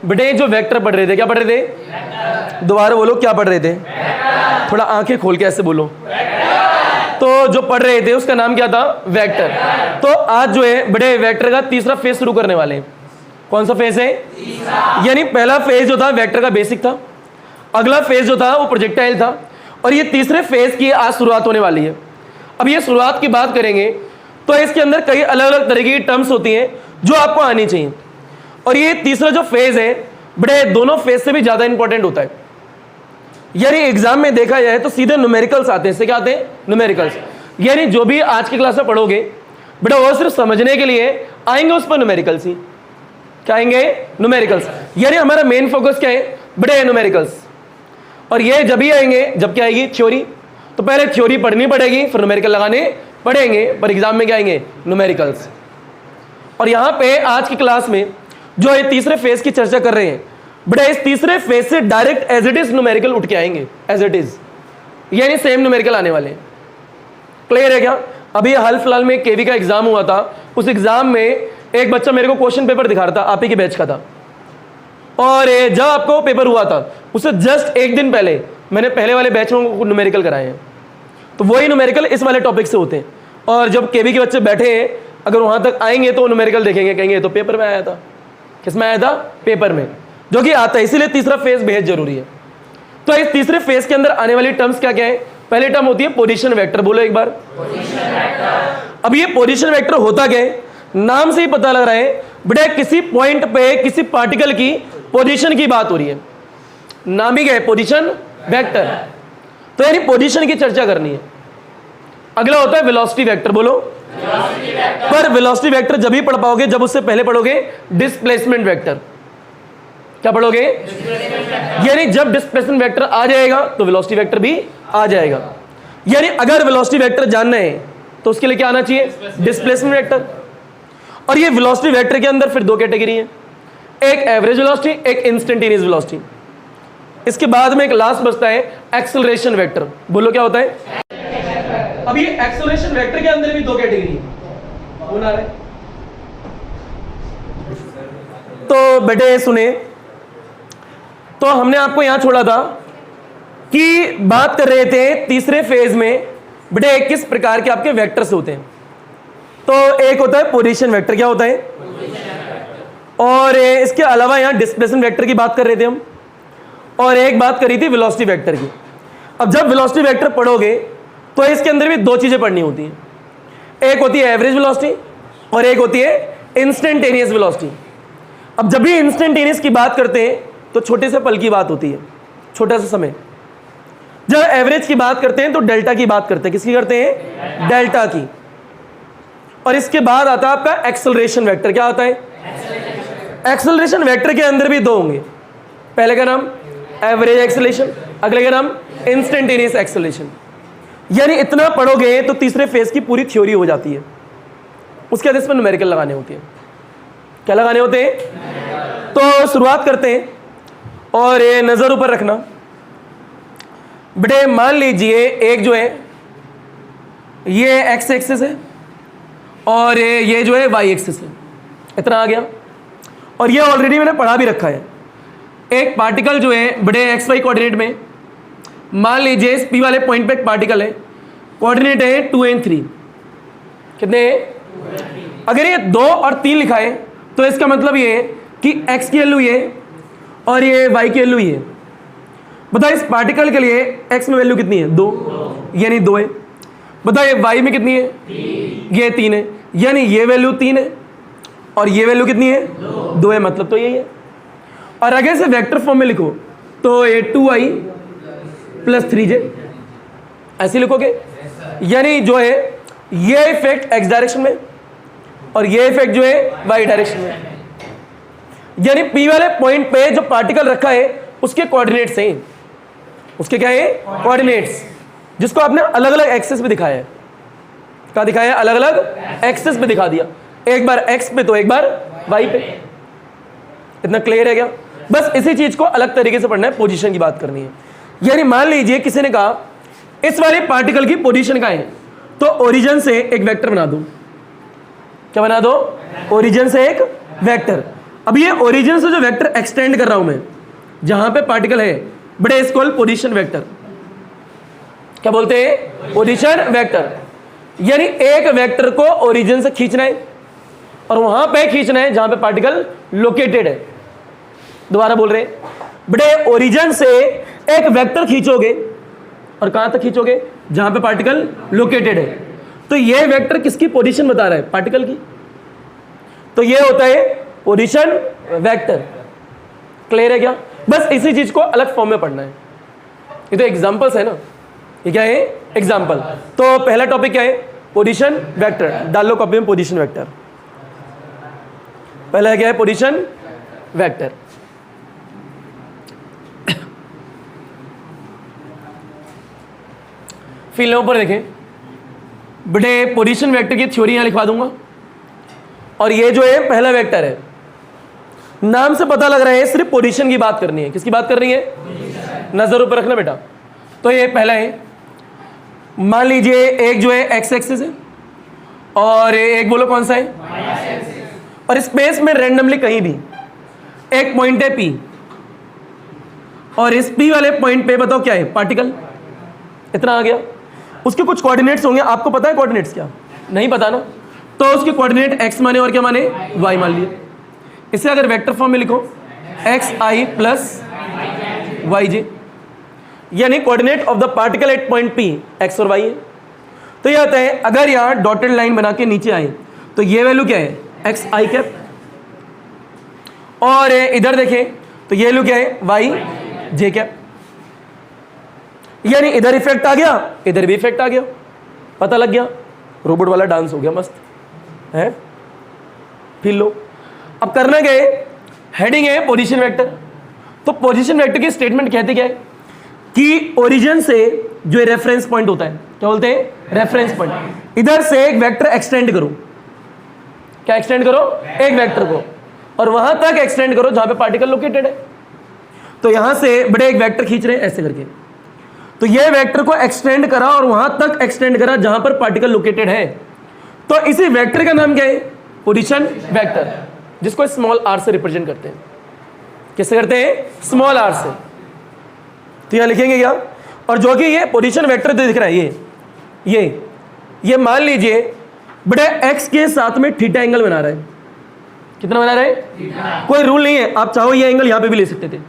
बेटे जो वेक्टर पढ़ रहे थे, क्या पढ़ रहे थे? दोबारा बोलो, क्या पढ़ रहे थे? थोड़ा आंखें खोल के ऐसे बोलो। तो जो पढ़ रहे थे उसका नाम क्या था? वेक्टर। तो आज जो है बड़े वेक्टर का तीसरा फेज शुरू करने वाले हैं। कौन सा फेज है? यानी पहला फेज जो था वेक्टर का बेसिक था, अगला फेज जो था वो प्रोजेक्टाइल था, और ये तीसरे फेज की आज शुरुआत होने वाली है। अब ये शुरुआत की बात करेंगे तो इसके अंदर कई अलग अलग तरह की टर्म्स होती हैं जो आपको आनी चाहिए। और ये तीसरा जो फेज है बड़े दोनों फेज से भी ज्यादा इंपॉर्टेंट होता है। यानी एग्जाम में देखा जाए तो सीधे न्यूमेरिकल्स आते हैं। इससे क्या आते हैं? न्यूमेरिकल्स। यानी जो भी आज की क्लास में पढ़ोगे बेटा वो सिर्फ समझने के लिए आएंगे, उस पर न्यूमेरिकल्स ही क्या आएंगे? न्यूमेरिकल्स। यानी हमारा मेन फोकस क्या है? बड़े न्यूमेरिकल्स। और ये जब ही आएंगे जब क्या आएगी? थ्योरी। तो पहले थ्योरी पढ़नी पड़ेगी, फिर न्यूमेरिकल लगाने पड़ेंगे, पर एग्जाम में क्या आएंगे? न्यूमेरिकल्स। और यहां पे आज की क्लास में जो ये तीसरे फेज की चर्चा कर रहे हैं बेटा, इस तीसरे फेज से direct as it is numerical उठ के आएंगे, एज इट इज, यानी सेम न्यूमेरिकल आने वाले हैं। क्लियर है क्या? अभी हाल फिलहाल में केवी का एग्जाम हुआ था, उस एग्जाम में एक बच्चा मेरे को क्वेश्चन पेपर दिखा रहा था, आप ही के बैच का था, और जब आपको पेपर हुआ था उससे जस्ट एक दिन पहले मैंने पहले वाले बैच में न्यूमेरिकल कराए हैं। तो वही न्यूमेरिकल इस वाले टॉपिक से होते हैं। और जब केवी के बच्चे बैठे हैं अगर वहां तक आएंगे तो न्यूमेरिकल देखेंगे, कहेंगे तो पेपर में आया था। किस में आया था? पेपर में, जो कि आता है। इसीलिए तीसरा फेज बेहद जरूरी है। तो इस तीसरे फेज के अंदर आने वाली टर्म्स क्या क्या है? पहली टर्म होती है पोजीशन वेक्टर। बोलो एक बार। अब ये पोजीशन वेक्टर होता क्या है? नाम से ही पता लग रहा है बेटा किसी पॉइंट पे किसी पार्टिकल की पोजीशन की बात हो रही है, नाम ही क्या है? Position vector. तो यानी पोजीशन की चर्चा करनी है। अगला होता है वेलोसिटी वेक्टर। बोलो। पर वेलोसिटी वेक्टर जब ही पढ़ पाओगे जब उससे पहले पढ़ोगे डिस्प्लेसमेंट वेक्टर। क्या पढ़ोगे? यानी जब डिस्प्लेसमेंट वेक्टर आ जाएगा तो वेलोसिटी वेक्टर भी आ जाएगा। यानी अगर वेलोसिटी वेक्टर जानना है तो उसके लिए क्या आना चाहिए? Displacement vector. और ये वेलोसिटी वेक्टर के अंदर फिर दो कैटेगरी है, एक एवरेज वेलोसिटी, एक इंस्टेंटेनियस वेलोसिटी। इसके बाद में एक लास्ट बचता है एक्सेलरेशन वेक्टर। बोलो क्या होता है? अब ये एक्सेलरेशन वेक्टर के अंदर भी दो कैटेगरी है। कौन आ रहा है? तो बेटे सुने, तो हमने आपको यहां छोड़ा था कि बात कर रहे थे तीसरे फेज में बेटे किस प्रकार के आपके वेक्टर्स होते हैं। तो एक होता है पोजीशन वेक्टर। क्या होता है? और इसके अलावा यहां डिस्प्लेसमेंट वेक्टर की बात कर रहे थे हम, और एक बात करी थी वेलोसिटी वेक्टर की। अब जब वेलोसिटी वेक्टर पढ़ोगे तो इसके अंदर भी दो चीजें पढ़नी होती हैं, एक होती है एवरेज वेलोसिटी और एक होती है इंस्टेंटेनियस वेलोसिटी। अब जब भी इंस्टेंटेनियस की बात करते हैं तो छोटे से पल की बात होती है, छोटा सा समय। जब एवरेज की बात करते हैं तो डेल्टा की बात करते हैं। किसकी करते हैं? डेल्टा की। और इसके बाद आता है आपका एक्सेलरेशन वेक्टर। क्या आता है? एक्सेलरेशन वेक्टर के अंदर भी दो होंगे, पहले का नाम एवरेज एक्सेलरेशन, अगले का नाम इंस्टेंटेनियस एक्सेलरेशन। यानी इतना पढ़ोगे तो तीसरे फेज की पूरी थ्योरी हो जाती है। उसके बाद इसमें न्यूमेरिकल लगाने होते हैं। क्या लगाने होते हैं? तो शुरुआत करते हैं, और ये नजर ऊपर रखना बेटे। मान लीजिए एक जो है ये एक्स एक्सिस है और ये जो है वाई एक्सिस है। इतना आ गया। और ये ऑलरेडी मैंने पढ़ा भी रखा है। एक पार्टिकल जो है बड़े एक्स वाई कोऑर्डिनेट में, मान लीजिए इस पी वाले पॉइंट पे एक पार्टिकल है, कोऑर्डिनेट है 2 and 3। कितने हैं? अगर ये 2 और 3 लिखा है तो इसका मतलब ये है कि x की वैल्यू ये और ये y की वैल्यू ये। बताओ इस पार्टिकल के लिए x में वैल्यू कितनी है? 2, यानी 2 है। बताओ ये y में कितनी है? 3। ये 3 है, यानी ये वैल्यू 3 है और ये वैल्यू कितनी है? 2 है। मतलब तो यही है। और अगर इसे वेक्टर फॉर्म में लिखो तो ये 2i + 3j ऐसे लिखोगे। यानी जो है ये इफेक्ट x डायरेक्शन में और ये इफेक्ट जो है y डायरेक्शन में। यानी P वाले पॉइंट पे जो पार्टिकल रखा है उसके कोऑर्डिनेट्स हैं। उसके क्या है? कोऑर्डिनेट्स, जिसको आपने अलग अलग एक्सिस पे दिखाया है। क्या दिखाया है? अलग अलग एक्सिस पे दिखा दिया, एक बार x पे तो एक बार y पे। इतना क्लियर है क्या? बस इसी चीज को अलग तरीके से पढ़ना है, पोजीशन की बात करनी है। यानी मान लीजिए किसी ने कहा इस वाले पार्टिकल की पोजीशन का है, तो ओरिजिन से एक वेक्टर बना दो। क्या बना दो? ओरिजिन से एक वेक्टर। अब ये ओरिजिन से जो वेक्टर एक्सटेंड कर रहा हूं मैं, जहां पे पार्टिकल है, बड़े इसको पोजीशन वेक्टर। क्या बोलते हैं? Position vector. यानी एक वेक्टर को ओरिजिन से खींचना है और वहां पे खींचना है जहां पे पार्टिकल लोकेटेड है। दोबारा बोल रहे हैं, बड़े ओरिजिन से एक वेक्टर खींचोगे और कहां तक खींचोगे? जहां पे पार्टिकल लोकेटेड है। तो ये वेक्टर किसकी पोजीशन बता रहा है? पार्टिकल की। तो ये होता है पोजीशन वेक्टर। क्लियर है क्या? बस इसी चीज को अलग फॉर्म में पढ़ना है। ये तो एग्जांपल्स है ना, ये क्या है? एग्जांपल। तो पहला टॉपिक क्या है? Position vector. डाल लो कॉपी में पोजीशन वेक्टर। पहला क्या है? Position vector. फिर ऊपर देखें, बड़े पोजीशन वेक्टर की थ्योरी यहां लिखवा दूंगा। और ये जो है पहला वेक्टर है, नाम से पता लग रहा है सिर्फ पोजीशन की बात करनी है। किसकी बात कर रही है? नजर ऊपर रखना बेटा। तो ये पहला है, मान लीजिए एक जो है एक्स एक्सिस है और एक बोलो कौन सा है? और स्पेस में रैंडमली कहीं भी एक पॉइंट है पी, और इस पी वाले पॉइंट पे बताओ क्या है? पार्टिकल। इतना आ गया। उसके कुछ कोऑर्डिनेट्स होंगे। आपको पता है कोऑर्डिनेट्स क्या? नहीं पता ना। तो उसके कोऑर्डिनेट एक्स माने और क्या माने? वाई मान लिए। इसे अगर वेक्टर फॉर्म में लिखो, एक्स आई प्लस वाई जे, यानी coordinate of the particle at point P x और वाई है। तो ये आता है, अगर यहां डॉटेड लाइन बना के नीचे आए तो ये वैल्यू क्या है? X i cap. और इधर देखें तो ये वैल्यू क्या है? Y j cap. यानी इधर इफेक्ट आ गया, इधर भी इफेक्ट आ गया। पता लग गया? रोबोट वाला डांस हो गया, मस्त है। फिर लो, अब करना क्या है? हेडिंग है पोजीशन वेक्टर। तो पोजीशन वेक्टर की स्टेटमेंट कहते क्या है कि ओरिजिन से जो रेफरेंस पॉइंट होता है, क्या बोलते हैं? Reference point. इधर से एक वेक्टर एक्सटेंड करो। क्या एक्सटेंड करो? एक वेक्टर को, और वहां तक एक्सटेंड करो जहां पे पार्टिकल लोकेटेड है। तो यहां से बड़े एक वेक्टर खींच रहे हैं ऐसे करके, तो ये वेक्टर को एक्सटेंड करा और वहां तक एक्सटेंड करा जहां पर पार्टिकल लोकेटेड है। तो इसी वेक्टर का नाम क्या है? पोजीशन वेक्टर, जिसको स्मॉल आर से रिप्रेजेंट करते हैं। किससे करते हैं? स्मॉल आर से। तो यहां लिखेंगे क्या? और जो कि ये पोजीशन वेक्टर दिख रहा है, ये मान लीजिए बड़े एक्स के साथ में थीटा एंगल बना रहा है। कितना बना रहा है? कोई रूल नहीं है, आप चाहो ये एंगल यहां पे भी ले सकते थे,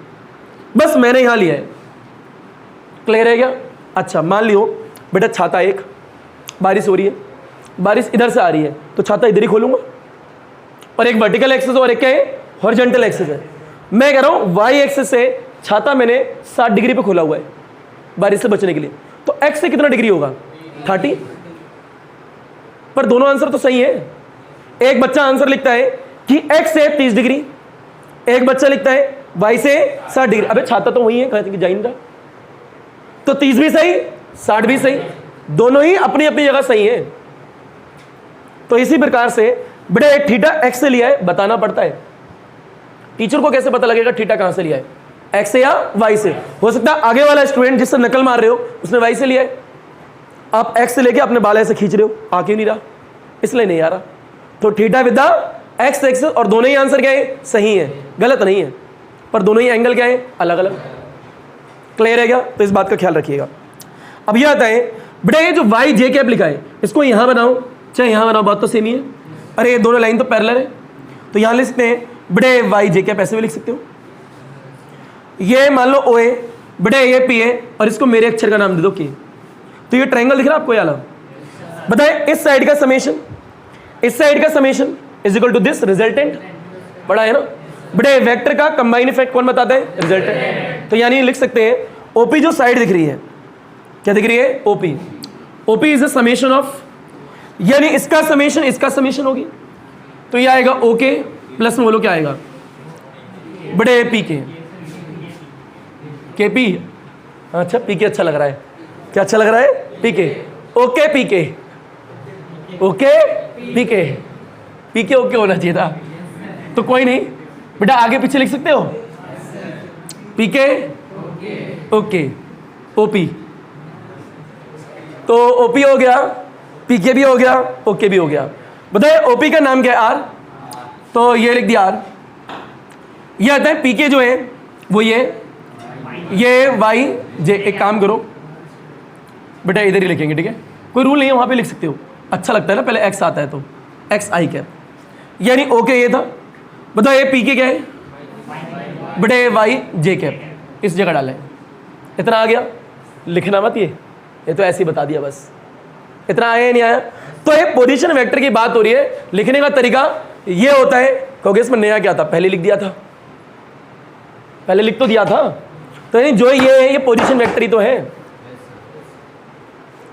बस मैंने यहां लिया है। क्लियर है क्या? अच्छा, मान लियो बेटा छाता एक, बारिश हो रही है, बारिश इधर से आ रही है, तो छाता इधर ही खोलूंगा। और एक वर्टिकल एक्सिस और एक क्या है? हॉरिजॉन्टल एक्सिस है। मैं कह रहा हूं वाई एक्सिस से छाता मैंने 60 डिग्री पे खोला हुआ है बारिश से बचने के लिए। तो एक्स से कितना डिग्री होगा? 30। पर दोनों आंसर तो सही है। एक बच्चा आंसर लिखता है कि एक्स से 30 डिग्री, एक बच्चा लिखता है वाई से 60 डिग्री। अबे छाता तो वही है, कहते कि जाइंदा। तो 30 भी सही, 60 भी सही, दोनों ही अपनी अपनी जगह सही है। तो इसी प्रकार से बड़े थीटा एक्स से लिया है, बताना पड़ता है। टीचर को कैसे पता लगेगा थीटा कहां से लिया है? एक्स से या वाई से? हो सकता है आगे वाला स्टूडेंट जिससे नकल मार रहे हो उसने वाई से लिया है, आप एक्स से लेके अपने बाल ऐसे खींच रहे हो, आ क्यों नहीं रहा? इसलिए नहीं आ रहा। तो थीटा विद एक्स एक्सिस, और दोनों ही आंसर क्या है? सही है, गलत नहीं है, पर दोनों ही एंगल क्या है? अलग अलग। क्लियर है क्या? तो इस बात का ख्याल रखिएगा। अब यह आता है बेटा, ये जो वाई जे कैप लिखा है इसको यहां बनाओ चाहे यहां बनाओ, बात तो सेम ही है। अरे ये दोनों लाइन तो पैरेलल है, तो यहां लिखते हैं बड़े वाई जे कैप, ऐसे भी लिख सकते हो। ये मान लो ओ ए, बड़े ये पी है, और इसको मेरे अक्षर का नाम दे दो के। तो ये ट्रायंगल दिख रहा है आपको? याला बताए, इस साइड का समेशन, इस साइड का summation is equal to this resultant. बड़ा है ना? बड़े वेक्टर का कंबाइन इफेक्ट कौन बताता है? रिजल्टेंट। तो यानी लिख सकते हैं ओपी जो साइड दिख रही है, क्या दिख रही है? OP. OP is a summation of, यानी इसका समेशन होगी, तो ये आएगा ओके प्लस में बोलो क्या आएगा? बड़े पी के पी। अच्छा, पी के अच्छा लग रहा है। क्या अच्छा लग रहा है? पी के। ओके पी के, ओके पी के, पी के ओके होना चाहिए था। तो कोई नहीं बेटा, आगे पीछे लिख सकते हो। पी के ओके, ओपी। तो ओपी हो गया, पीके भी हो गया, ओके भी हो गया। बताइए ओपी का नाम क्या है? आर। तो ये लिख दिया आर, ये आता है पीके जो है वो ये वाई जे। एक काम करो बेटा, इधर ही लिखेंगे, ठीक है, कोई रूल नहीं है, वहां पे लिख सकते हो, अच्छा लगता है ना, पहले एक्स आता है तो एक्स आई कैप, यानी ओके ये था। बताओ ये पीके क्या है बेटा, वाई जे कैप, इस जगह डाला है, इतना आ गया, लिखना मत ये तो ऐसे ही बता दिया बस, इतना आया नहीं आया। तो ये पोजीशन वेक्टर की बात हो रही है, लिखने का तरीका ये होता है, क्योंकि इसमें नया क्या था, पहले लिख दिया था, पहले लिख तो दिया था, तो यानी जो ये है ये पोजीशन वेक्टर ही तो है।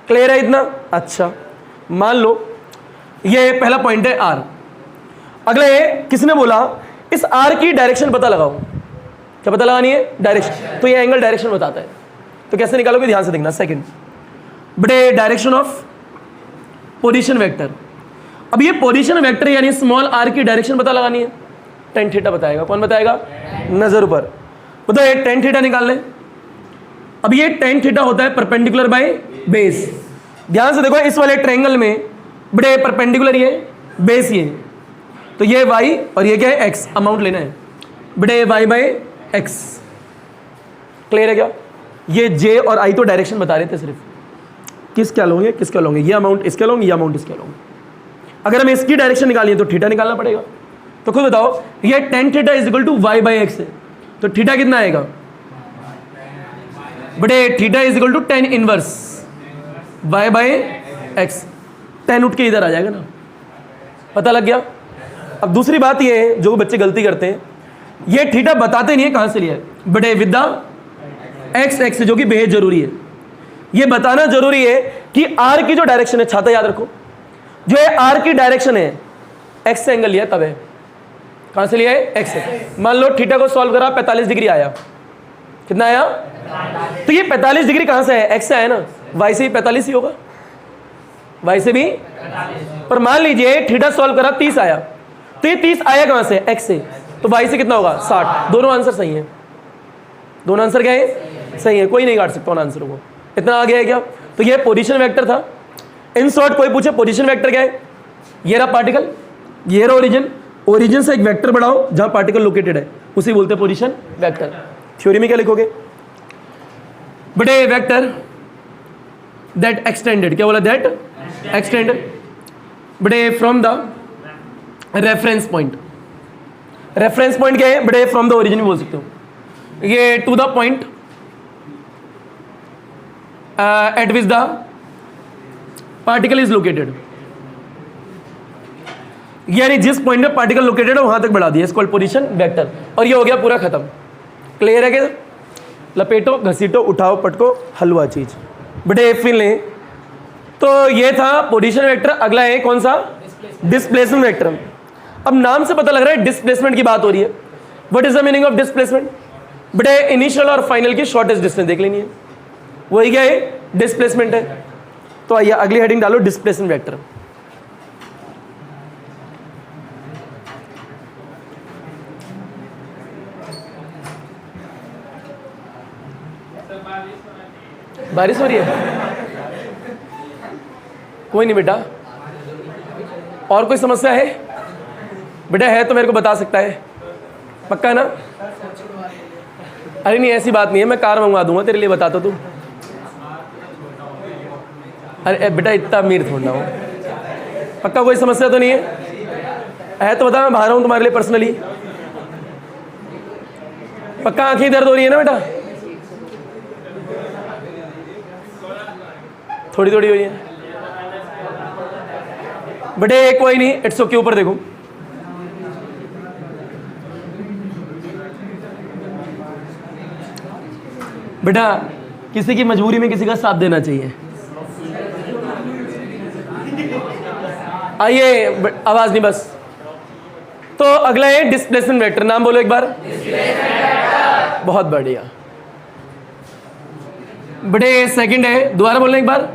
क्लियर है इतना? अच्छा, मान लो ये पहला पॉइंट है आर। अगला ये किसने बोला इस आर की डायरेक्शन पता लगाओ, क्या पता लगानी है? डायरेक्शन। तो ये एंगल डायरेक्शन बताता है, तो कैसे निकालोगे, ध्यान से देखना। सेकंड बड़े डायरेक्शन ऑफ पोजीशन वेक्टर। अब ये पोजीशन वेक्टर यानी स्मॉल आर की डायरेक्शन पता लगानी है, टेन थीटा बताएगा। कौन बताएगा? नजर ऊपर। बताओ ये टेन थीटा निकाल ले। अब ये टेन थीटा होता है परपेंडिकुलर बाय बेस। ध्यान से देखो, इस वाले ट्रायंगल में बड़े परपेंडिकुलर ये, बेस ये, तो ये y और ये क्या है x, अमाउंट लेना है बड़े y बाय x। क्लियर है क्या? ये j और i तो डायरेक्शन बता रहे थे, सिर्फ किस क्या लोगे, किस क्या लोगे, ये अमाउंट इसके लोगे, ये अमाउंट इसके लोगे। अगर हमें इसकी डायरेक्शन निकालनी है तो थीटा निकालना पड़ेगा। तो खुद बताओ, ये tan theta is equal to y by x है, तो थीटा कितना आएगा बड़े? Theta is equal to tan inverse y by x. Tan उठ के इधर आ जाएगा ना, पता लग गया। अब दूसरी बात ये है जो बच्चे गलती करते हैं, ये थीटा बताते नहीं है कहां से लिया है बड़े, विद द एक्स एक्स, जो कि बेहद जरूरी है। ये बताना जरूरी है कि आर की जो डायरेक्शन है, छाता याद रखो, जो है आर की डायरेक्शन है एक्स से एंगल लिया तब है। कहां से लिया है? एक्स से। मान लो थीटा को सॉल्व करा, 45 डिग्री आया, कितना आया? तो ये 45 डिग्री कहां से है? एक्स से आया ना, वाई से भी 45 ही होगा, वाई से भी। पर मान लीजिए थीटा सॉल्व करा 30 आया, तो ये 30 आया कहां से? एक्स से, तो वाई से कितना होगा? 60। दोनों आंसर सही है, दोनों आंसर क्या है? सही है, कोई नहीं काट सकता उन आंसर को। इतना आ गया है क्या? तो ये पोजीशन वेक्टर था। इन शॉर्ट कोई पूछे पोजीशन वेक्टर क्या है, ये रहा पार्टिकल, ये रहा ओरिजिन, ओरिजिन से एक वेक्टर बढ़ाओ जहां पार्टिकल लोकेटेड है, उसी बोलते हैं पोजीशन वेक्टर। थ्योरी में क्या लिखोगे बड़े? वेक्टर दैट एक्सटेंडेड, क्या बोला? दैट एक्सटेंडेड बड़े from the reference point. Reference point क्या है बड़े? फ्रॉम द ओरिजिन भी बोल सकते हो, ये to the point at which the particle is located, यानी जिस पॉइंट में पार्टिकल लोकेटेड है वहां तक बढ़ा दिया, इसको पोजीशन वेक्टर। और ये हो गया पूरा खत्म। क्लियर है क्या? लपेटो, घसीटो, उठाओ, पटको, हलवा चीज बड़े फिर लें। तो ये था पोजीशन वेक्टर। अगला है कौन सा? Displacement vector. अब नाम से पता लग रहा है डिस्प्लेसमेंट की बात हो रही है। What is the meaning of displacement बड़े? इनिशियल और फाइनल की शॉर्टेस्ट डिस्टेंस देख लेनी है, वही क्या है? डिस्प्लेसमेंट है। तो आइए अगली हेडिंग डालो, डिस्प्लेसमेंट वेक्टर। बारिश हो रही है? कोई नहीं बेटा, और कोई समस्या है बेटा? है तो मेरे को बता सकता है, पक्का ना? अरे नहीं ऐसी बात नहीं है, मैं कार मंगवा दूंगा तेरे लिए, बता तो तू। अरे बेटा इतना अमीर थोड़ा हो, पक्का कोई समस्या तो नहीं है तो बता, मैं बाहर हूँ तुम्हारे लिए पर्सनली। पक्का आंखें दर्द हो रही है ना बेटा? थोड़ी थोड़ी हो रही है बेटे, कोई नहीं, इट्स ओके। ऊपर देखो, बेटा किसी की मजबूरी में किसी का साथ देना चाहिए। आइए, आवाज नहीं बस। तो अगला है डिस्प्लेसमेंट वेक्टर। नाम बोलो एक बार। बहुत बढ़िया बेटे। सेकंड है, दोबारा बोलना एक बार।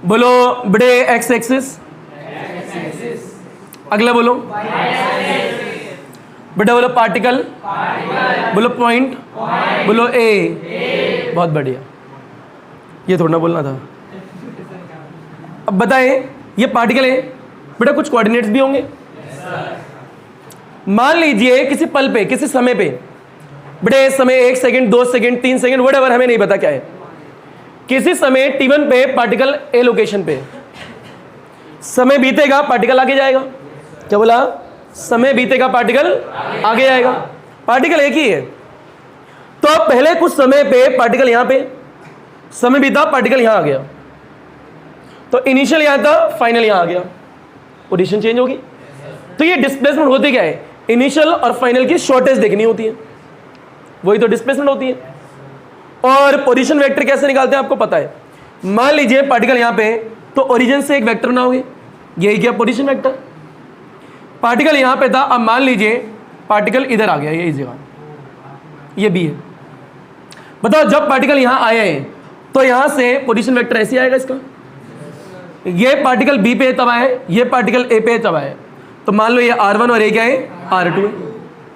बोलो बड़े एक्स एक्सिस। अगला बोलो बेटा, बोलो पार्टिकल, बोलो पॉइंट, बोलो ए। बहुत बढ़िया, ये थोड़ा बोलना था। अब बताएं ये पार्टिकल है बेटा, कुछ कोऑर्डिनेट्स भी होंगे। मान लीजिए किसी पल पे, किसी समय पे, बेटे समय 1 सेकंड 2 सेकंड 3 सेकंड व्हाटएवर, हमें नहीं पता क्या है, किसी समय t1 पे पार्टिकल ए लोकेशन पे, समय बीतेगा पार्टिकल आगे जाएगा। क्या बोला? समय बीतेगा पार्टिकल आगे जाएगा। पार्टिकल एक ही है, तो पहले कुछ समय पे पार्टिकल यहां पे, समय बीता पार्टिकल यहां आ गया, तो इनिशियल यहां था, फाइनल यहां आ गया, पोजीशन चेंज होगी। तो ये डिस्प्लेसमेंट होती क्या है? इनिशियल और फाइनल की शॉर्टेज देखनी होती है, वही तो डिस्प्लेसमेंट होती है। और पोजीशन वेक्टर कैसे निकालते हैं आपको पता है। मान लीजिए पार्टिकल यहां पे, तो ओरिजिन से एक वेक्टर बनाओगे, यही क्या पोजीशन वेक्टर। पार्टिकल यहां पे था, अब मान लीजिए पार्टिकल इधर आ गया, ये इस जगह, ये बी है। बताओ जब पार्टिकल यहां आया है तो यहां से पोजीशन वेक्टर ऐसे आएगा इसका, ये पार्टिकल बी पे तब आया, ये पार्टिकल ए पे तब आया, तो मान लो ये r1 और ये क्या है, r2 है,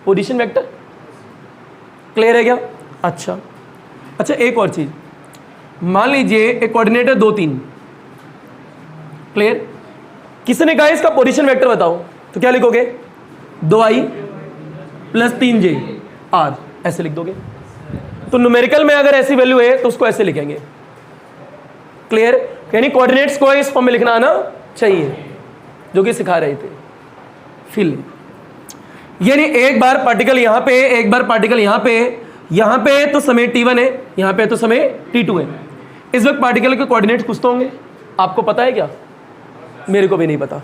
पोजीशन वेक्टर। क्लियर है क्या? अच्छा, एक और चीज, मान लीजिए एक कोऑर्डिनेट है 2 3। क्लियर? किसी ने कहा इसका पोजीशन वेक्टर बताओ, तो क्या लिखोगे? 2i + 3j r, ऐसे लिख दोगे। तो न्यूमेरिकल में अगर ऐसी वैल्यू है तो उसको ऐसे लिखेंगे। क्लियर? यानी कोऑर्डिनेट्स को इस फॉर्म में लिखना आना चाहिए, जो कि सिखा रहे थे। फिल यानी एक बार पार्टिकल यहां पे, एक बार पार्टिकल यहां पे तो समय t1 है, यहां पे तो समय t2 है। इस वक्त पार्टिकल के कोऑर्डिनेट्स कुछ तो होंगे, आपको पता है क्या? मेरे को भी नहीं पता,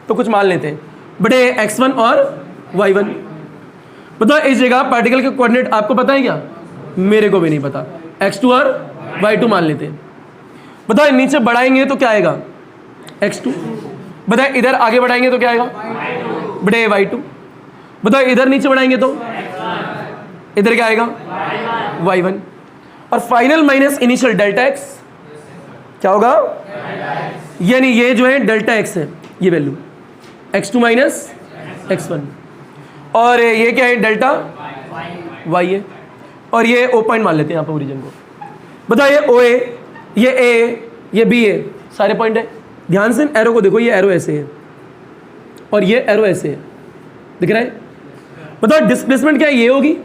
तो कुछ मान लेते हैं बड़े x1 और y1। बताओ इस जगह पार्टिकल के कोऑर्डिनेट आपको पता है क्या? मेरे को भी नहीं पता, x2 और y2 मान लेते हैं। बताओ नीचे बढ़ाएंगे तो क्या आएगा? x2। बताओ इधर आगे बढ़ाएंगे तो क्या आएगा? बड़े y2। बताओ इधर नीचे बढ़ाएंगे तो इधर क्या आएगा? y1। और final minus initial delta x क्या होगा? यानी ये जो है डेल्टा x है, ये वैल्यू x2 माइनस x1, और ये क्या है? डेल्टा y है, और ये O पॉइंट मान लेते हैं यहाँ पर ओरिजिन को। बताओ ये O है, ये A है, ये B है, सारे पॉइंट है। ध्यान से एरो को देखो, ये एरो ऐसे है और ये एरो ऐसे है, दिख रहा है? बताओ डिस्प्लेसमेंट क्या है? ये होगी,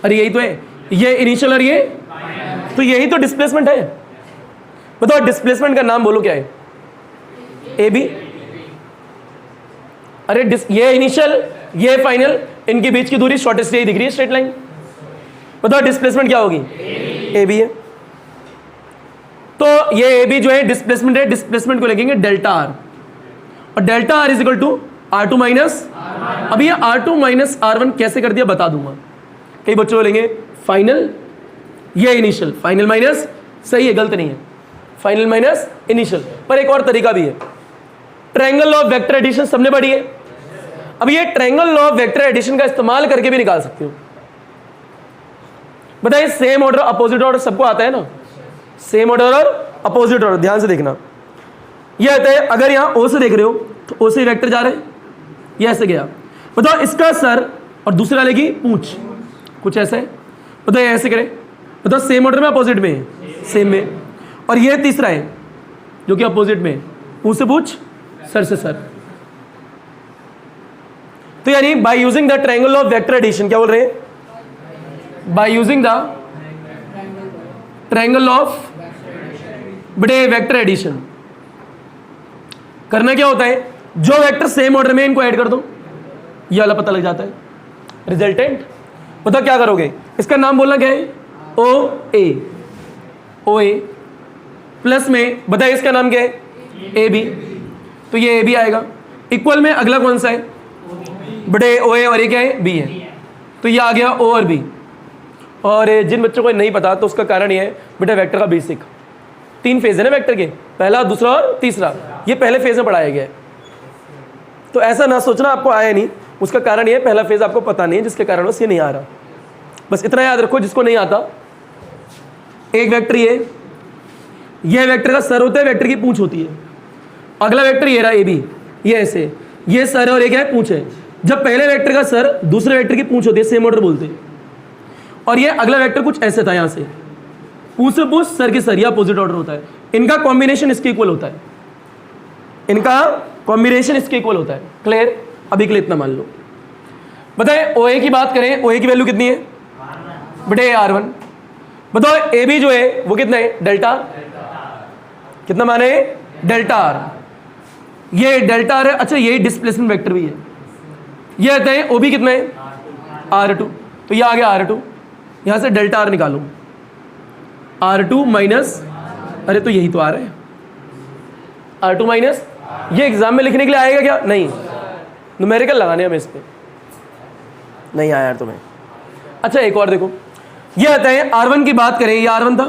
अरे यही तो है, ये इनिशियल और ये, तो यही तो डिस्प्लेसमेंट है। बताओ डिस्प्लेसमेंट का नाम बोलो क्या है? A B. अरे ये इनिशियल, ये फाइनल, इनके बीच की दूरी शॉर्टेस्ट यही दिख रही है, स्ट्रेट लाइन। बताओ डिस्प्लेसमेंट क्या होगी? ए बी है। तो ये ए बी जो है डिस्प्लेसमेंट है, डिस्प्लेसमेंट को लिखेंगे डेल्टा आर, और delta R is equal to r2 minus, अभी ये r2 माइनस r1 कैसे कर दिया बता दूंगा। कई बच्चों बोलेंगे फाइनल, ये इनिशियल, फाइनल माइनस, सही है, गलत नहीं है, फाइनल माइनस इनिशियल। पर एक और तरीका भी है, triangle law of vector addition सबने पढ़ी है। अब ये triangle law of vector addition का इस्तेमाल करके भी निकाल सकते हो। बताइए सेम ऑर्डर अपोजिट ऑर्डर सबको आता है ना? सेम ऑर्डर और अपोजिट ऑर्डर, ध्यान से देखना। ये आता है, अगर यहां O से देख रहे हो तो O से वेक्टर जा रहे हैं, ये ऐसे गया। बताओ इसका सर और दूसरे वाले की पूंछ कुछ ऐसा है, बताओ ये ऐसे करे। बताओ सेम ऑर्डर में अपोजिट में? सेम में। और ये तीसरा है जो कि अपोजिट में, पूंछ से पूंछ, सर से सर। तो यानी by using the triangle of vector addition, क्या बोल रहे हैं? By using the triangle of बड़े वेक्टर एडिशन करना क्या होता है? जो वेक्टर सेम ऑर्डर में इनको ऐड कर दो, ये वाला पता लग जाता है रिजल्टेंट। पता क्या करोगे? इसका नाम बोलना क्या है? ओ ए प्लस में, बताइए इसका नाम क्या है? A B. तो ये ए बी आएगा। इक्वल में अगला कौन सा है? बड़े ओ ए, और ये क्या है? बी है। तो ये आ गया ओ और बी। और जिन बच्चों को नहीं पता तो उसका कारण ये है बेटा, वेक्टर का बेसिक 3 फेज है ना वेक्टर के, पहला, दूसरा और तीसरा, ये पहले फेज में पढ़ाया गया है। तो ऐसा ना सोचना आपको आया नहीं, उसका कारण ये पहला फेज आपको पता नहीं है, जिसके कारण ये नहीं आ रहा। बस इतना याद रखो, जिसको नहीं आता, एक वेक्टर ये वेक्टर का सर होता है, वेक्टर की पूंछ होती है। अगला वेक्टर ये रहा ए बी, ये ऐसे, ये सर है और ये क्या है? पूंछ है। जब पहले वेक्टर का सर दूसरे वेक्टर की पूंछ होती है, सेम ऑर्डर बोलते हैं। और ये अगला वेक्टर कुछ ऐसे था, यहां से पूंछ से पूंछ, सर के सर, ये अपोजिट ऑर्डर होता है। इनका कॉम्बिनेशन इसके इक्वल होता है, इनका कॉम्बिनेशन इसके इक्वल होता है। क्लियर? अभी के लिए इतना मान लो। बताए OA की बात करें, OA की वैल्यू कितनी है बटे R1। बताओ AB जो है वो कितना है डेल्टा, कितना माने डेल्टा R, ये डेल्टा R है। अच्छा यही डिस्प्लेसमेंट वेक्टर भी है, ये आता है OB कितना है R2, तो ये आ गया R2, यहां से डेल्टा R निकालो, R2 माइनस, अरे तो यही तो आ रहा है R2 माइनस, ये एग्जाम में लिखने के लिए आएगा क्या? नहीं, न्यूमेरिकल लगाने हमें इस पे, नहीं आया यार तुम्हें। अच्छा एक और देखो, ये आता है R1 की बात करें, ये R1 था,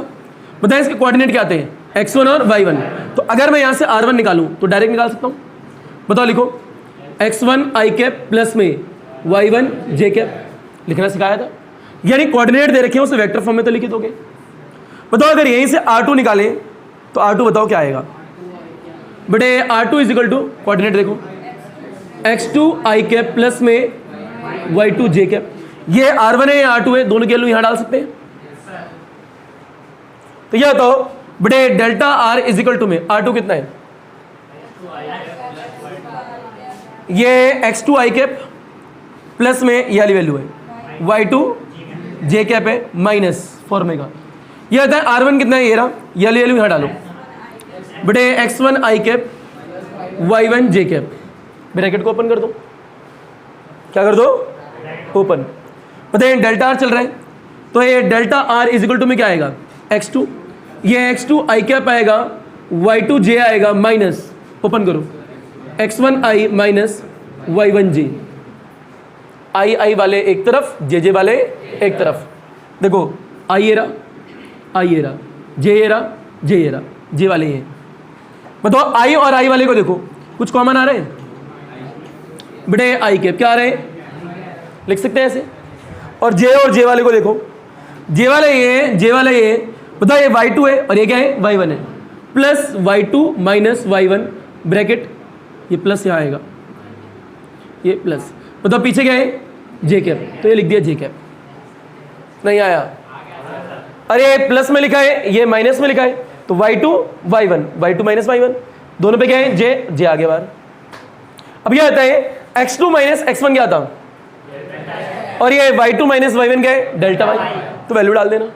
बताएं इसके कोऑर्डिनेट क्या आते हैं x1 और y1। तो अगर मैं यहां से R1 निकालूं तो डायरेक्ट निकाल सकता हूं, बताओ लिखो x1 i कैप प्लस में y1 j कैप लिखना सिखाया था, यानी कोऑर्डिनेट दे रखे हैं उसे वेक्टर फॉर्म में तो लिख दोगे। बताओ अगर यहीं से R2 निकालें तो R2 बताओ क्या आएगा बटे R2 is equal to, coordinate देखो x2 i कैप प्लस में y2 j कैप, ये R1 है या R2 है, दोनों की वैल्यू यहां डाल सकते हैं। तो यह बताओ बटे delta R is equal to में R2 कितना है, ये x2 i कैप प्लस में ये वाली वैल्यू है y2 j कैप है माइनस फॉर्मेगा, यह आता है R1 कितना है, ये रहा, ये वाली वैल्यू यहां डालो बटे x1 i cap y1 j cap, bracket को ओपन कर दो, क्या कर दो ओपन। बताइए डेल्टा R चल रहा है, तो ये delta R is equal to में क्या आएगा x2, ये x2 i कैप आएगा, y2 j आएगा माइनस, ओपन करो x1 i minus y1 j, i वाले एक तरफ, j वाले एक तरफ, देखो i ये रहा, i ये रहा, j ये रहा, j ये रहा, j वाले ये। बताओ i और i वाले को देखो कुछ कॉमन आ रहे हैं बटे i कैप, क्या आ रहे हैं लिख सकते हैं ऐसे, और j वाले को देखो, j वाले ये, बताओ ये y2 है और ये क्या है y1 है, plus y2 minus y1 bracket, ये प्लस यहाँ आएगा, ये प्लस, बताओ पीछे क्या है j कैप, तो ये लिख दिया j कैप, नहीं आया, अरे प्लस में लिखा है ये माइनस में लिखा है, तो y2 y2 माइनस y1, दोनों पे क्या है j आगे बार। अब ये आता है x2 माइनस x1 क्या था, और ये y2 माइनस y1 क्या है डेल्टा y, तो वैल्यू डाल देना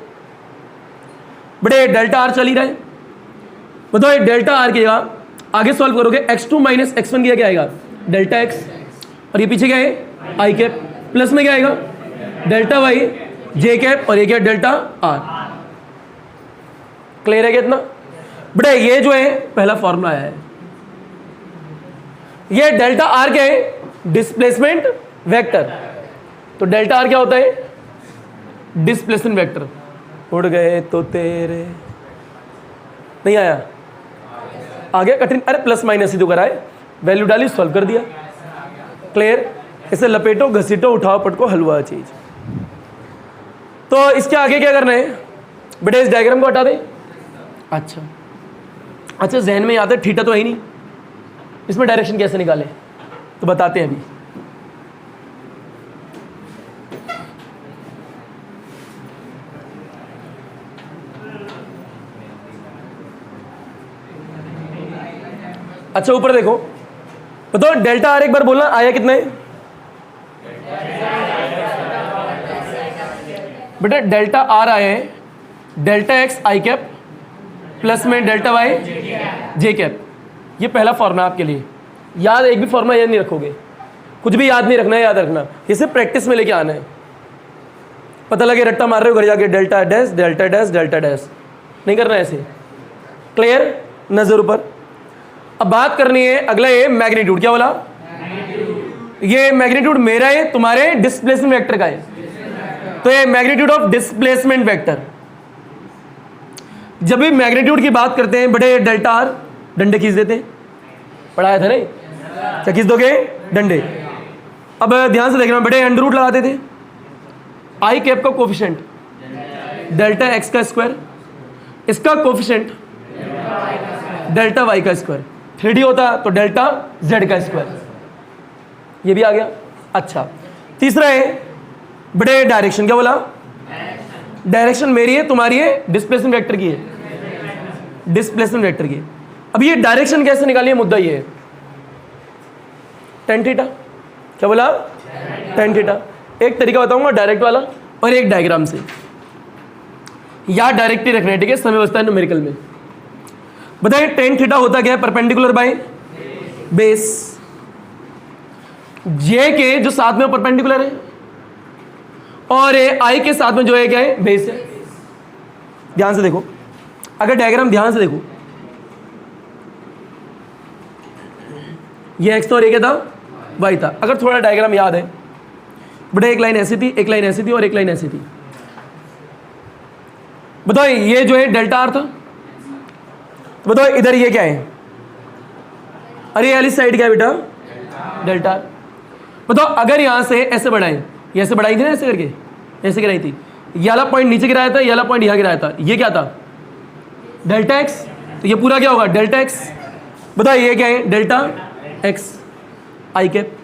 बटे डेल्टा R चल ही रहा है। बताओ डेल्टा R की जगह आगे सॉल्व करोगे x2 माइनस x1 क्या आएगा डेल्टा x, और ये पीछे क्या है i कैप, प्लस में क्या आएगा डेल्टा y j कैप, और ये क्या डेल्टा R। क्लियर है क्या इतना बटे, ये जो है पहला फॉर्मूला आया है, ये डेल्टा R क्या है डिस्प्लेसमेंट वेक्टर, तो डेल्टा R क्या होता है डिस्प्लेसमेंट वेक्टर। उड़ गए तो तेरे, नहीं आया, आ गया कठिन, अरे प्लस माइनस ही तो कराए, वैल्यू डाली सॉल्व कर दिया। क्लियर? इसे लपेटो घसीटो उठाओ पटको हलवा चीज। तो इसके आगे क्या करना है बेटा, इस डायग्राम को हटा दें। अच्छा जहन में याद है थीटा तो है ही नहीं, इसमें डायरेक्शन कैसे निकाले तो बताते हैं अभी। अच्छा ऊपर देखो, बताओ डेल्टा आर एक बार बोलना, आया कितना है बेटा, डेल्टा आर आया है delta x i cap plus में डेल्टा वाई जे कैप। ये पहला फॉर्मूला आपके लिए याद, एक भी फॉर्मूला याद नहीं रखोगे, कुछ भी याद नहीं रखना है, याद रखना ये सिर्फ प्रैक्टिस में लेके आना है। पता लगे रट्टा मार रहे हो घर जाके delta dash delta dash delta dash, नहीं करना ऐसे। क्लियर? नजर ऊपर। अब बात करनी है अगला ये मैग्नीट्यूड, क्या बोला ये मैग्नीट्यूड मेरा है तुम्हारे डिस्प्लेसमेंट वेक्टर का है, तो ये मैग्नीट्यूड ऑफ डिस्प्लेसमेंट वेक्टर। जब भी मैग्नीट्यूड की बात करते हैं बड़े डेल्टा आर डंडे खींच देते हैं, पढ़ाया था नहीं, क्या खींच दोगे डंडे। अब ध्यान से देखना, बड़े अंडर रूट लगाते थे, आई कैप का कोफिशिएंट डेल्टा एक्स का स्क्वायर, इसका कोफिशिएंट डेल्टा वाई का स्क्वायर, 3D होता तो डेल्टा जेड का स्क्वायर, ये भी आ गया। अच्छा तीसरा है बड़े डायरेक्शन, क्या बोला डायरेक्शन मेरी है तुम्हारी है डिस्प्लेसमेंट वेक्टर की है, डिस्प्लेसमेंट वेक्टर की। अब ये डायरेक्शन कैसे निकालिए, मुद्दा ये है। tan थीटा, क्या बोला, tan थीटा। एक तरीका बताऊंगा डायरेक्ट वाला और एक डायग्राम से, या डायरेक्ट ही रखना है, ठीक है, समय बचता है न्यूमेरिकल में। बताइए tan थीटा होता क्या है, परपेंडिकुलर बाय बेस, जे के जो साथ में परपेंडिकुलर है और आई के साथ में जो है क्या है, बेस है। ध्यान से देखो, अगर डायग्राम ध्यान से देखो, ये एक्स था और ये क्या था, वाई था। अगर थोड़ा डायग्राम याद है, बट एक लाइन ऐसी थी, एक लाइन ऐसी थी और एक लाइन ऐसी थी। बताओ ये जो है डेल्टा आर था, तो बताओ इधर ये क्या है, अरे ये वाली साइड क्या है बेटा, डेल्टा आर। बताओ अगर यहां से ऐसे बढ़ाएं, ये ऐसे बढ़ाई थी ना, ऐसे करके ऐसे गिराई थी, ये वाला पॉइंट नीचे गिराया था, ये वाला पॉइंट यहां गिराया था, ये क्या था, डेल्टा एक्स। तो ये पूरा क्या होगा, डेल्टा एक्स। बताओ ये क्या है, डेल्टा एक्स आई कैप।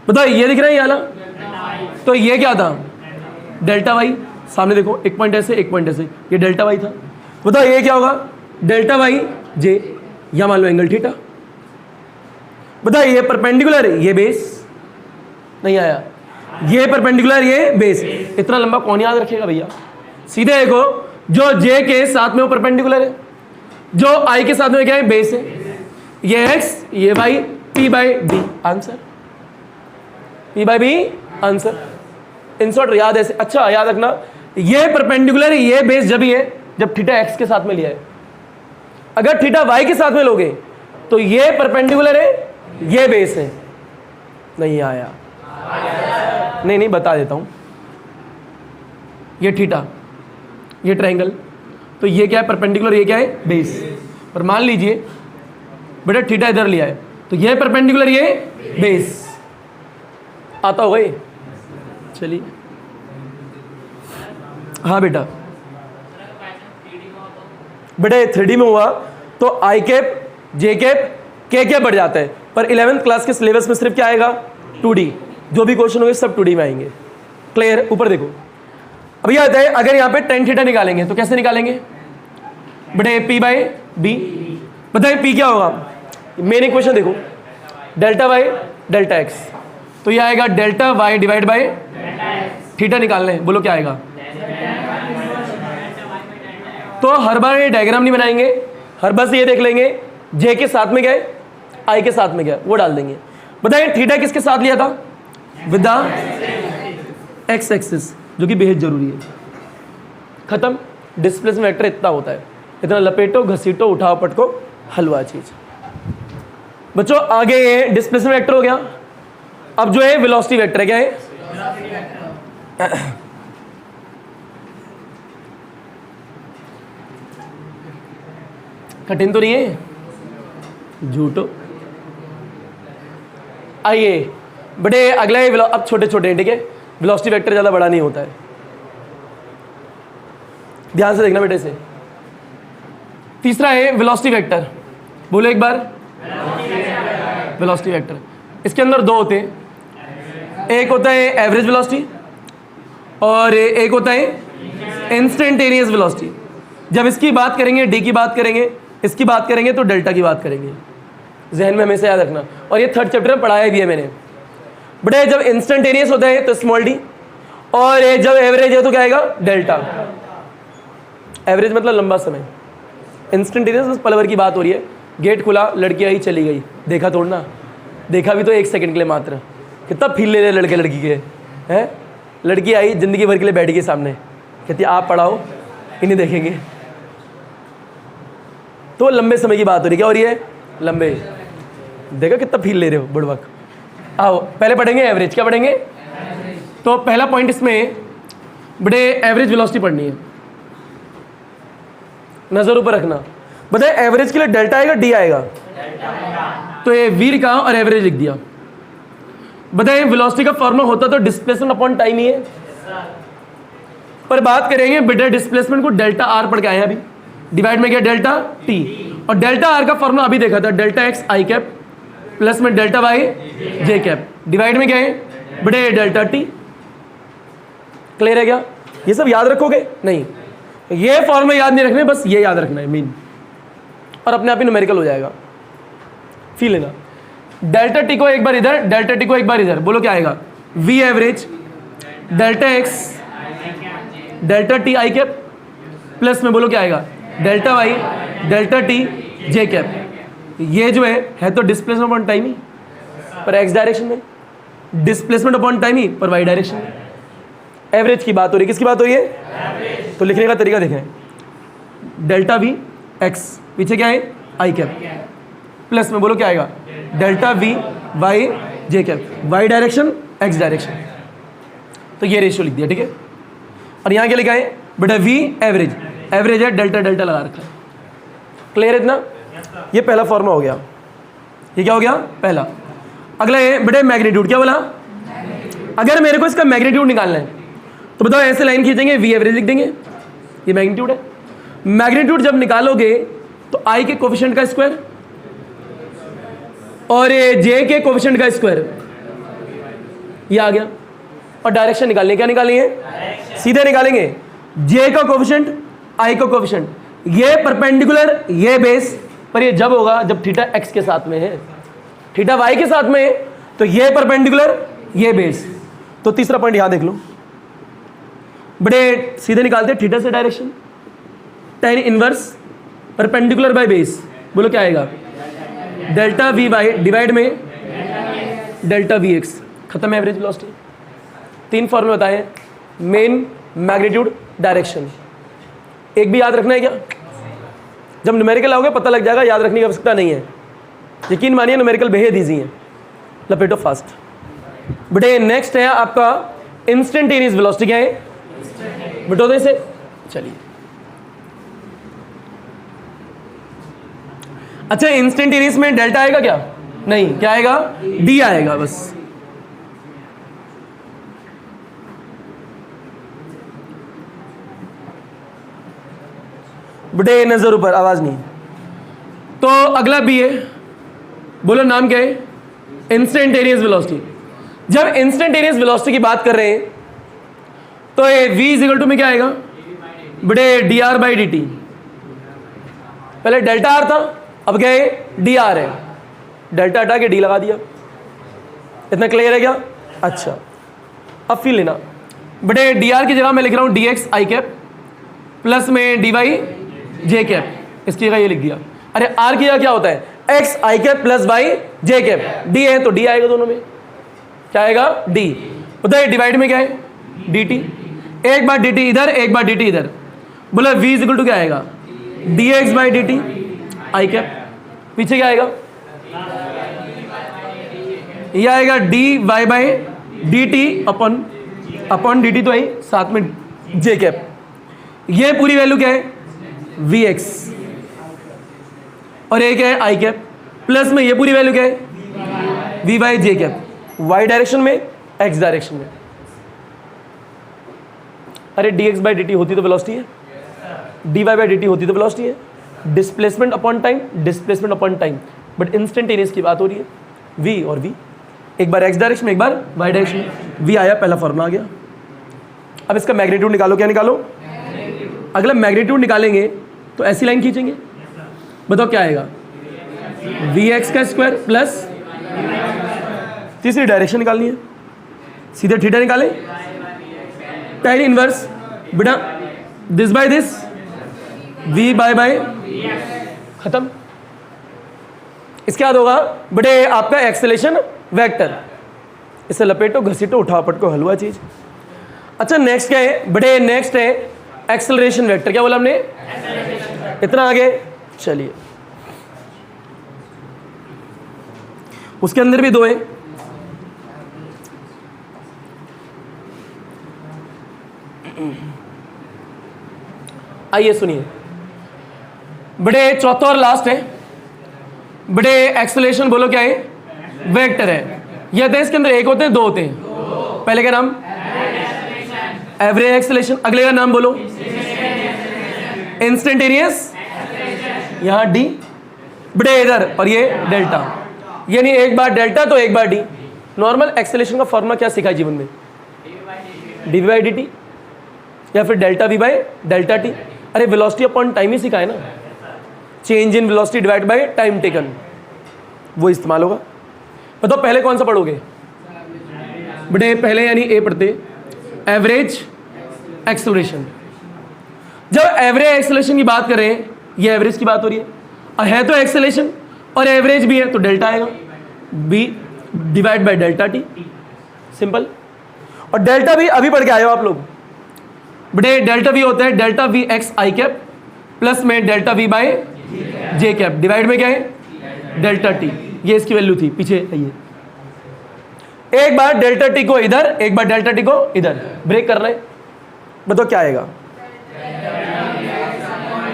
बताओ ये दिख रहा है ये वाला, तो ये क्या था, डेल्टा वाई। सामने देखो, एक पॉइंट ऐसे एक पॉइंट ऐसे, ये डेल्टा वाई था। बताओ ये क्या होगा, डेल्टा वाई जे, या मान लो एंगल थीटा। बताओ ये परपेंडिकुलर है, ये बेस, नहीं आया, ये परपेंडिकुलर ये बेस। इतना लंबा कौन याद रखेगा भैया, सीधे देखो, जो जे के साथ में वो परपेंडिकुलर है, जो आई के साथ में क्या है, बेस है, ये एक्स ये y, P by D answer, P by B answer. In short याद ऐसे, अच्छा याद रखना, ये परपेंडिकुलर है, ये बेस जब ही है जब थीटा एक्स के साथ में लिया है। अगर थीटा वाई के साथ में लोगे तो ये परपेंडिकुलर है, ये बेस है। नहीं आया, नहीं बता देता हूं, ये थीटा, ये ट्रायंगल, तो ये क्या है, परपेंडिकुलर, ये क्या है, बेस। पर मान लीजिए बेटा थीटा इधर लिया है, तो ये परपेंडिकुलर, ये बेस। आता होगा ये, चलिए हाँ बेटा, बेटा 3D में हुआ तो आई कैप, जे कैप, के कैप बढ़ जाता है, पर 11th क्लास के सिलेबस में सिर्फ क्या आएगा, 2D। जो भी क्वेश्चन होंगे सब 2D में आएंगे। क्लियर, ऊपर देखो। अब यह आता है, अगर यहाँ पे tan थीटा निकालेंगे तो कैसे निकालेंगे, बेटा पी बाई बी। बताइए पी क्या होगा, मेन इक्वेशन देखो, डेल्टा वाई डेल्टा एक्स, तो ये आएगा delta y divide by theta. निकालना है, बोलो क्या आएगा। तो हर बार ये डायग्राम नहीं बनाएंगे, हर बार से ये देख लेंगे जे के साथ में गए, आई के साथ में गया, वो डाल देंगे। बताइए थीटा किसके साथ लिया था, विद द एक्स एक्सिस, जो कि बेहद जरूरी है। खत्म। डिस्प्लेसमेंट वेक्टर इतना होता है, इतना लपेटो घसीटो उठाओ पटको हलवा चीज। बच्चों आगे ये डिस्प्लेसमेंट वेक्टर हो गया। अब जो है वेलोसिटी वेक्टर है, क्या है, कठिन तो नहीं है, झूठो। आइए बड़े अगला है, अब छोटे छोटे हैं, ठीक है, वेलोसिटी वेक्टर ज़्यादा बड़ा नहीं होता है, ध्यान से देखना बेटे से। तीसरा है वेलोसिटी वेक्टर, बोलो एक बार, वेलोसिटी वेक्टर। इसके अंदर दो होते हैं, एक होता है एवरेज वेलोसिटी और एक होता है इंस्टेंटेनियस वेलोसिटी। जब इसकी बात करेंगे, डी की बात करेंगे, इसकी बात करेंगे तो डेल्टा की बात करेंगे, जहन में हमेशा याद रखना। और ये 3rd चैप्टर में पढ़ाया भी है मैंने। बड़े जब इंस्टेंटेनियस होता है तो स्मॉल डी, और ये जब एवरेज है तो क्या आएगा, डेल्टा। एवरेज मतलब लंबा समय, इंस्टेंटेनियस बस पल भर की बात हो रही है, गेट खुला, लड़की आई चली गई, देखा तोड़ना, देखा भी तो 1 सेकंड के लिए मात्र। कितना फील ले रहे लड़के लड़की के हैं, लड़की आई जिंदगी भर के लिए बैठ गई सामने, कहती आप पढ़ाओ इन्हें देखेंगे, तो लंबे समय की बात हो रही है। क्या हो रही है, लंबे। देखो कितना फील ले रहे हो बुड़बक। आओ पहले पढ़ेंगे एवरेज। क्या पढ़ेंगे, तो पहला पॉइंट इसमें बड़े एवरेज वेलोसिटी पढ़नी है, नजर ऊपर रखना। बताए एवरेज के लिए डेल्टा आएगा डी आएगा, तो ये वी लिखा और एवरेज लिख दिया। बताइए वेलोसिटी का फॉर्मूला होता तो डिस्प्लेसमेंट अपॉन टाइम ही है, पर बात करेंगे बेटा डिस्प्लेसमेंट को डेल्टा आर पढ़ के आए हैं अभी, डिवाइड में क्या डेल्टा टी, और डेल्टा आर का फॉर्मूला अभी देखा था, delta x i cap plus में delta Y j cap, divide में क्या है बड़े डेल्टा टी। क्लियर है क्या, ये सब याद रखोगे नहीं, ये फॉर्मूला याद नहीं रखने, बस ये याद रखना है मेन, और अपने आप ही न्यूमेरिकल हो जाएगा। फील लेना, डेल्टा टी को एक बार इधर, डेल्टा टी को एक बार इधर, बोलो क्या आएगा, v average delta x delta t I cap plus में बोलो क्या आएगा, delta y delta t J cap. ये जो है तो डिस्प्लेसमेंट अपॉन टाइम ही पर एक्स डायरेक्शन में, डिस्प्लेसमेंट अपॉन टाइम ही पर वाई डायरेक्शन में। एवरेज की बात हो रही है, किसकी बात हो रही है, तो लिखने का तरीका देखें, डेल्टा वी एक्स पीछे क्या है आई कैप प्लस में बोलो क्या आएगा, delta v y j cap, y direction x direction. तो ये रेशियो लिख दिया, ठीक है। और यहाँ क्या लिखा है बेटा, वी एवरेज, एवरेज है डेल्टा डेल्टा लगा रखा है। क्लियर है इतना, ये पहला फॉर्मूला हो गया। ये क्या हो गया पहला। अगला है बेटे मैग्नीट्यूड, क्या बोला, अगर मेरे को इसका मैग्नीट्यूड निकालना है तो बताओ ऐसे लाइन खींचेंगे, वी एवरेज लिख देंगे, ये मैग्नीट्यूड है। मैग्नीट्यूड जब निकालोगे तो आई के कोफिशिएंट का स्क्वायर और जे के कोफिशिएंट का स्क्वायर, ये आ गया। और डायरेक्शन निकालनी है, क्या निकालनी है, सीधे निकालेंगे, जे का कोफिशिएंट आई का कोफिशिएंट, ये परपेंडिकुलर ये बेस, पर ये जब होगा जब थीटा एक्स के साथ में है, थीटा वाई के साथ में है, तो ये परपेंडिकुलर ये बेस। तो तीसरा पॉइंट यहां देख लो बड़े, सीधे निकालते हैं थीटा से direction, tan inverse perpendicular by base, बोलो क्या आएगा, डेल्टा वी वाई डिवाइड में डेल्टा वी एक्स। खत्म है एवरेज वेलोसिटी। 3 फॉर्मूले बताए, मेन, मैग्नीट्यूड, डायरेक्शन। एक भी याद रखना है क्या, जब न्यूमेरिकल आओगे पता लग जाएगा, याद रखने की आवश्यकता नहीं है, यकीन मानिए न्यूमेरिकल बेहद ईजी है। लपेटो फास्ट बेटे। नेक्स्ट है आपका इंस्टेंटेनियस वेलोसिटी, क्या है बटो दे से, चलिए। अच्छा इंस्टेंटेनियस में डेल्टा आएगा क्या, नहीं, क्या आएगा, डी आएगा बस। बटे नजर ऊपर, आवाज नहीं। तो अगला बी है, बोलो नाम क्या है, इंस्टेंटेनियस वेलोसिटी। जब इंस्टेंटेनियस वेलोसिटी की बात कर रहे हैं तो ये v इज इक्वल टू में क्या आएगा बटे, D R by d T. पहले डेल्टा आर था, अब क्या है डी आर है, डेल्टा हटा के डी लगा दिया। इतना क्लियर है क्या, अच्छा। अब फील लेना बटे, डी आर की जगह मैं लिख रहा हूं D x i cap plus में डी वाई जे कैप, इसकी जगह ये लिख दिया। अरे आर की जगह क्या होता है, x i cap plus Y j cap, D है तो डी आएगा दोनों में, क्या आएगा डी। बताइए डिवाइड में क्या है डी टी, एक बार डी टी इधर एक बार डी टी इधर, बोला v इज इक्वल टू क्या आएगा, d x by d t I cap, पीछे क्या आएगा, यह आएगा d y by d t upon upon d t, तो आई साथ में जे कैप। ये पूरी वैल्यू क्या है वी एक्स और एक है आई कैप, प्लस में ये पूरी वैल्यू क्या है v by j cap, y direction में एक्स डायरेक्शन में। अरे d x by d t होती तो वेलोसिटी है, d y by d t होती तो वेलोसिटी है, displacement upon time, displacement upon time, but instantaneous की बात हो रही है, वी और वी, एक बार एक्स डायरेक्शन में एक बार वाई डायरेक्शन में। वी आया, पहला फॉर्मूला आ गया। अब इसका मैग्नीट्यूड निकालो, क्या निकालो, अगला मैग्नीट्यूड निकालेंगे तो ऐसी लाइन खींचेंगे, बताओ क्या आएगा, वी एक्स का स्क्वायर प्लस, तीसरी डायरेक्शन निकालनी है, सीधे थीटा निकालें, tan इनवर्स बेटा this by this, v by खत्म। इसके बाद होगा बड़े आपका एक्सेलेरेशन वेक्टर, इसे लपेटो घसीटो उठाओ पटको हलवा चीज। अच्छा नेक्स्ट क्या है बड़े, नेक्स्ट है एक्सेलरेशन वेक्टर, क्या बोला हमने, इतना आगे चलिए। उसके अंदर भी दो है, आइए सुनिए बड़े, चौथा और लास्ट है बड़े, एक्सेलरेशन बोलो क्या है, वेक्टर है। ये होते हैं इसके अंदर, एक होते हैं दो होते हैं, पहले का नाम एवरेज एक्सेलरेशन, अगले का नाम बोलो इंस्टेंटेनियस, यहां डी बड़े इधर, और ये डेल्टा, यानी एक बार डेल्टा तो एक बार डी। नॉर्मल एक्सेलरेशन का फॉर्मूला क्या सीखा है जीवन में, d v by d t या फिर delta v by delta t. अरे वेलोसिटी अपॉन टाइम ही सीखा है ना, change in velocity divide by time taken, वो इस्तेमाल होगा। बताओ पहले कौन सा पढ़ोगे बेटे? पहले यानी ए पढ़ते, एवरेज एक्सेलरेशन। जब एवरेज एक्सेलरेशन की बात करें, ये एवरेज की बात हो रही है, और है तो एक्सेलरेशन और एवरेज भी है, तो डेल्टा आएगा b divide by delta t, simple. और डेल्टा भी अभी पढ़ के आए हो आप लोग बेटे, डेल्टा वी होता है delta v x i cap plus में delta we bye j cap, divide में क्या है डेल्टा टी, ये इसकी वैल्यू थी पीछे ये। एक बार डेल्टा टी को इधर, एक बार डेल्टा टी को इधर ब्रेक कर रहे हैं, बताओ क्या आएगा?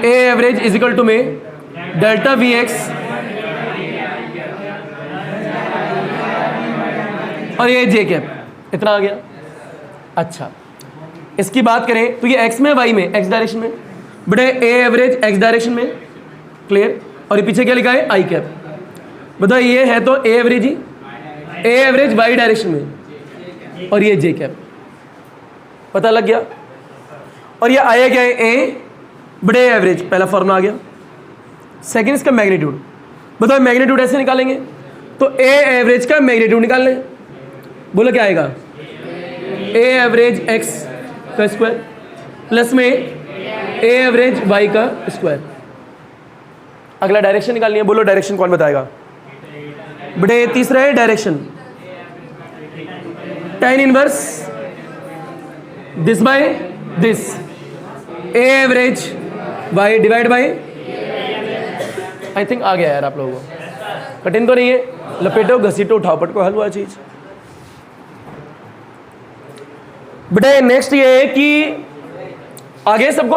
A average is equal to में डेल्टा वी एक्स और ये जे कैप, इतना आ गया। अच्छा इसकी बात करें तो ये एक्स में वाई में, एक्स डायरेक्शन में बेटे, ए एवरेज एक्स डायरेक्शन में, क्लियर। और ये पीछे क्या लिखा है आई कैप, बताओ ये है तो ए एवरेज ही, ए एवरेज वाई डायरेक्शन में और ये जे कैप, पता लग गया। और ये आया क्या है ए बड़े एवरेज, पहला फॉर्मूला आ गया। सेकंड इसका मैग्नीट्यूड, बताओ मैग्नीट्यूड ऐसे निकालेंगे तो ए एवरेज का मैग्नीट्यूड निकाल लें, बोलो क्या आएगा? ए एवरेज एक्स का स्क्वायर प्लस में ए एवरेज वाई का स्क्वायर। अगला डायरेक्शन निकालनी है, बोलो डायरेक्शन कौन बताएगा बेटे? तीसरा है direction, tan inverse this by this, a average y divide by, I think आ गया यार आप लोगों को, कठिन तो नहीं है, लपेटो घसीटो उठाओ पटको, हल हुआ चीज बेटे। नेक्स्ट ये है कि आगे सबको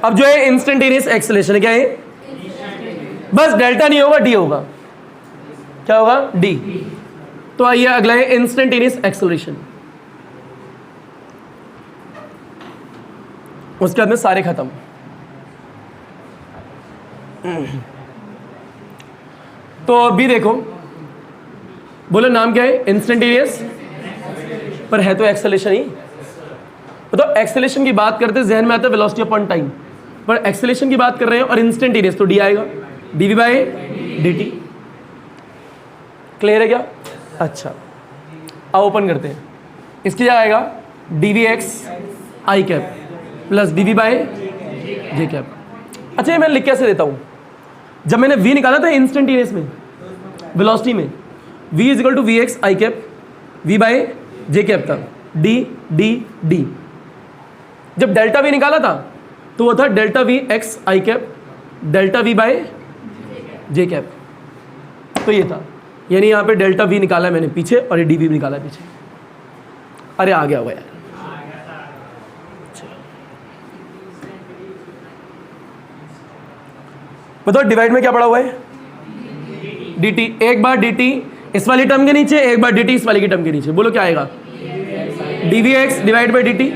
अब जो है इंस्टेंटेनियस एक्सेलरेशन क्या है? बस डेल्टा नहीं होगा, डी होगा। क्या होगा? डी। तो आइए अगला है इंस्टेंटेनियस एक्सेलरेशन, उसके बाद में सारे खत्म। तो अभी देखो, बोलो नाम क्या है? इंस्टेंटेनियस, पर है तो एक्सेलरेशन ही। तो एक्सेलरेशन की बात करते जहन में आता है वेलोसिटी अपॉन टाइम, पर एक्सेलरेशन की बात कर रहे हैं और इंस्टेंटेनियस, तो डी आएगा, डीवी बाय डी। क्लियर है क्या? अच्छा अब ओपन करते हैं, इसकी क्या आएगा? DV x i cap plus DV bye j cap. अच्छा ये मैं लिख कैसे देता हूँ? जब मैंने v निकाला था इंस्टेंटेनियस में वेलोसिटी में, v is equal to v x i cap v by j cap था, डी डी डी। जब डेल्टा v निकाला था तो वो था delta v x i cap delta v by j cap, तो ये था, यानी यहाँ पे डेल्टा v निकाला है मैंने पीछे और ये डी वी निकाला है पीछे। अरे आ गया होगा यार, बताओ डिवाइड में क्या पड़ा हुआ है? dt, एक बार dt इस वाली टर्म के नीचे, एक बार dt इस वाली की टर्म के नीचे, बोलो क्या आएगा? dvx डिवाइड बाय dt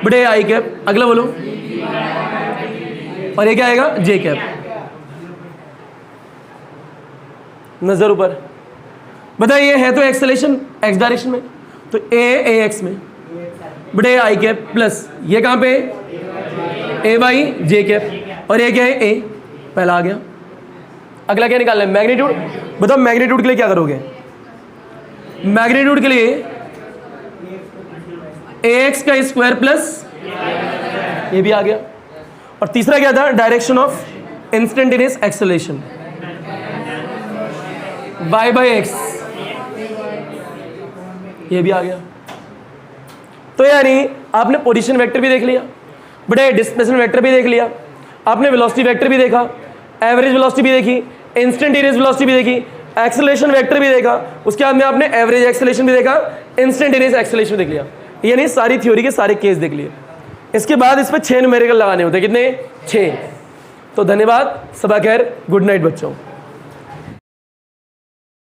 बड़े आई कैप। अगला बोलो, और ये क्या आएगा? जे कैप। नजर ऊपर, बताइए है तो एक्सेलरेशन एक्स डायरेक्शन में, तो ए एक्स में बड़े आई कैप प्लस ये कहाँ पे? ए वाई जे कैप, और ये क्या है? ए, पहला आ गया। अगला क्या निकालना है? मैग्नीट्यूड। बताओ मैग्नीट्यूड के लिए क्या करोगे? मैग्नीट्यूड के लिए एक्स का स्क्वायर प्लस ये भी आ गया। और तीसरा क्या था? Direction of instantaneous acceleration, y by x, ये भी आ गया। तो यानी आपने पोजीशन वेक्टर भी देख लिया, बड़े डिस्प्लेसमेंट वेक्टर भी देख लिया, आपने वेलोसिटी वेक्टर भी देखा, एवरेज वेलोसिटी भी देखी, इंस्टेंटेनियस वेलोसिटी भी देखी, एक्सेलरेशन वेक्टर भी देखा, उसके बाद में आपने एवरेज एक्सेलरेशन भी देखा, इंस्टेंटेनियस एक्सेलरेशन देख लिया, यानी सारी थ्योरी के सारे केस देख लिए। इसके बाद इस पर 6 न्यूमेरिकल लगाने होते हैं, कितने? 6। तो धन्यवाद, सबा खैर, गुड नाइट बच्चों।